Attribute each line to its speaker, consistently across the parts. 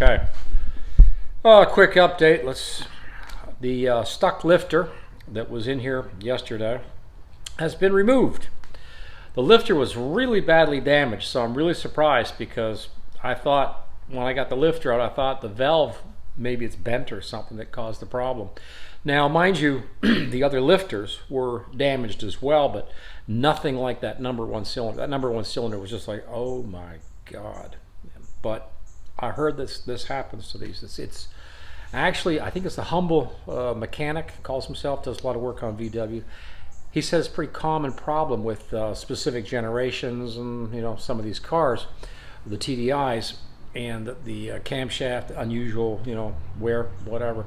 Speaker 1: Okay. Quick update. The stuck lifter that was in here yesterday has been removed. The lifter was really badly damaged, so I'm really surprised because I thought when I got the lifter out, I thought the valve, maybe it's bent or something that caused the problem. Now, mind you, the other lifters were damaged as well, but nothing like that number one cylinder. That number one cylinder was just like, oh my God. But I heard this happens to these. It's actually, I think it's the humble mechanic, calls himself, does a lot of work on VW. He says it's a pretty common problem with specific generations and some of these cars, the TDIs, and the camshaft, unusual, wear, whatever.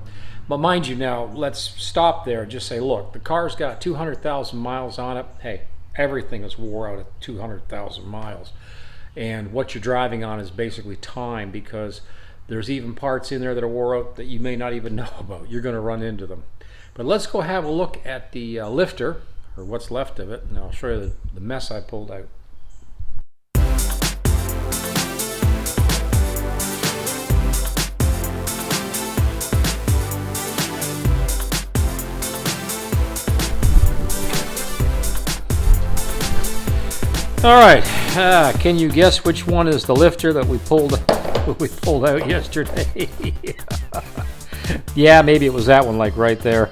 Speaker 1: But mind you, now let's stop there and just say, look, the car's got 200,000 miles on it. Hey, everything is wore out at 200,000 miles. And what you're driving on is basically time, because there's even parts in there that are wore out that you may not even know about. You're going to run into them. But let's go have a look at the lifter, or what's left of it, and I'll show you the mess I pulled out. All right, can you guess which one is the lifter that we pulled out yesterday? Yeah, maybe it was that one, like right there.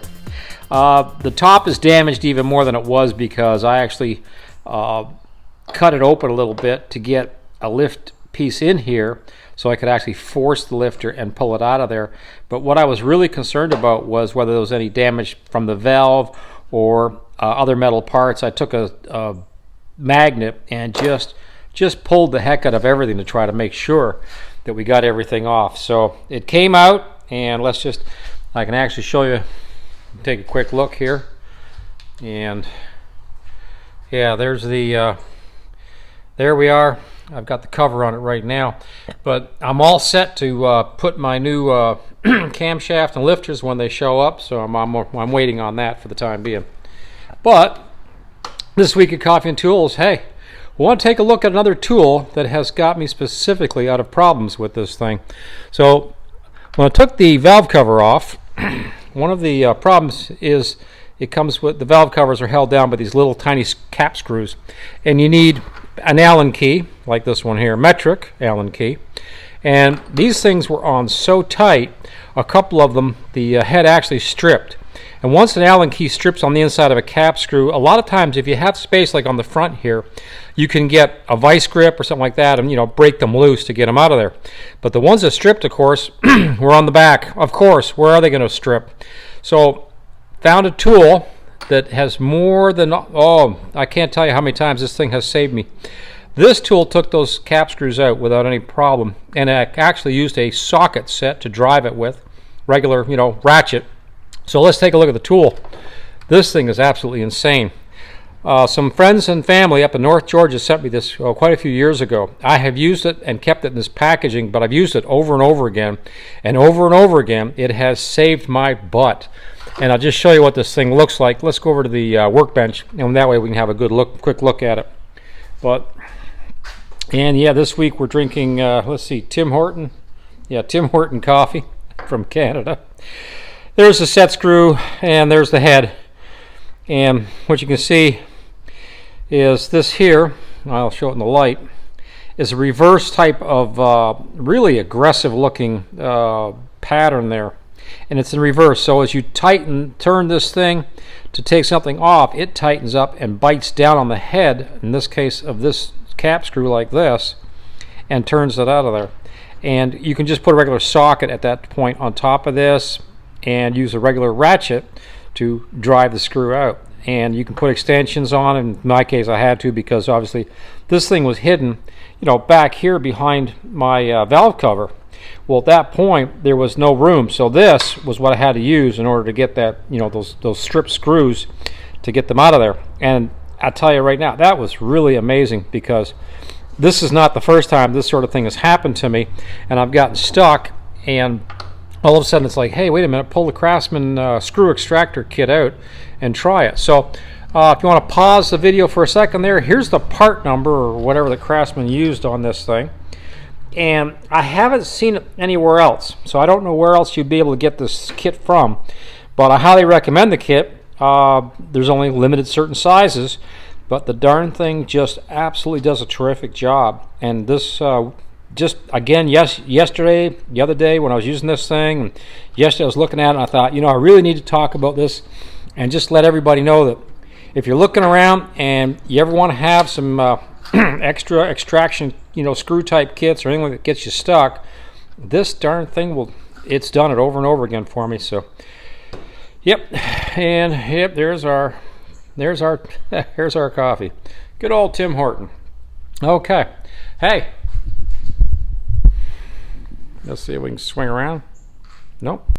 Speaker 1: The top is damaged even more than it was because I actually cut it open a little bit to get a lift piece in here so I could actually force the lifter and pull it out of there. But what I was really concerned about was whether there was any damage from the valve or other metal parts. I took a magnet and just pulled the heck out of everything to try to make sure that we got everything off. So it came out, and I can actually show you, take a quick look here, and yeah, there's the there we are. I've got the cover on it right now, but I'm all set to put my new camshaft and lifters when they show up, so I'm waiting on that for the time being. But this week at Coffee and Tools, hey, we want to take a look at another tool that has got me specifically out of problems with this thing. So when I took the valve cover off, one of the problems is it comes with the valve covers are held down by these little tiny cap screws, and you need an Allen key like this one here, metric Allen key. And these things were on so tight, a couple of them, the head actually stripped. And once an Allen key strips on the inside of a cap screw, a lot of times if you have space like on the front here, you can get a vice grip or something like that and break them loose to get them out of there. But the ones that stripped, of course, were on the back. Of course, where are they going to strip? So found a tool that has more than, I can't tell you how many times this thing has saved me. This tool took those cap screws out without any problem, and I actually used a socket set to drive it with, regular, ratchet. So let's take a look at the tool. This thing is absolutely insane. Some friends and family up in North Georgia sent me this quite a few years ago. I have used it and kept it in this packaging, but I've used it over and over again. And over again, it has saved my butt. And I'll just show you what this thing looks like. Let's go over to the workbench, and that way we can have a quick look at it. And yeah, this week we're drinking, let's see, Tim Horton. Yeah, Tim Horton coffee from Canada. There's the set screw, and there's the head. And what you can see is this here, I'll show it in the light, is a reverse type of really aggressive looking pattern there. And it's in reverse, so as you turn this thing to take something off, it tightens up and bites down on the head, in this case of this cap screw like this, and turns it out of there. And you can just put a regular socket at that point on top of this and use a regular ratchet to drive the screw out. And you can put extensions on. In my case, I had to, because obviously this thing was hidden, back here behind my valve cover. Well, at that point there was no room, so this was what I had to use in order to get that, those strip screws to get them out of there. And I tell you right now, that was really amazing, because this is not the first time this sort of thing has happened to me, and I've gotten stuck, and all of a sudden it's like, hey, wait a minute, pull the Craftsman screw extractor kit out and try it. So if you want to pause the video for a second there, here's the part number or whatever the Craftsman used on this thing. and I haven't seen it anywhere else, so I don't know where else you'd be able to get this kit from, but I highly recommend the kit. There's only limited certain sizes, but the darn thing just absolutely does a terrific job. And this just again, yesterday, the other day when I was using this thing, and yesterday I was looking at it and I thought, I really need to talk about this and just let everybody know that if you're looking around and you ever want to have some extra extraction, screw type kits or anything that gets you stuck, this darn thing it's done it over and over again for me. So yep, there's our here's our coffee. Good old Tim Horton. Okay, hey, let's see if we can swing around. Nope.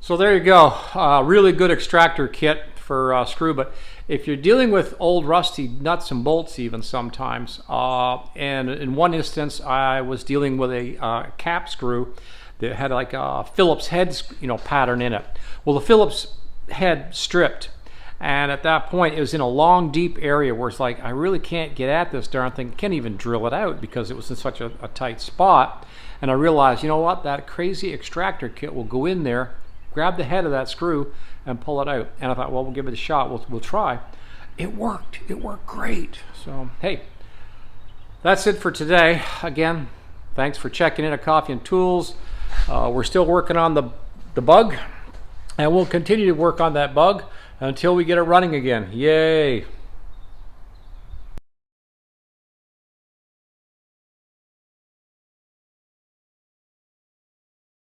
Speaker 1: So there you go. Really good extractor kit for screw. But if you're dealing with old rusty nuts and bolts, even sometimes, and in one instance, I was dealing with a cap screw that had like a Phillips head, pattern in it. Well, the Phillips head stripped, and at that point, it was in a long, deep area where it's like I really can't get at this darn thing. Can't even drill it out because it was in such a tight spot. And I realized, what, that crazy extractor kit will go in there, grab the head of that screw, and pull it out. And I thought, well, we'll give it a shot. We'll try. It worked. It worked great. So, hey, that's it for today. Again, thanks for checking in at Coffee and Tools. We're still working on the bug, and we'll continue to work on that bug until we get it running again. Yay!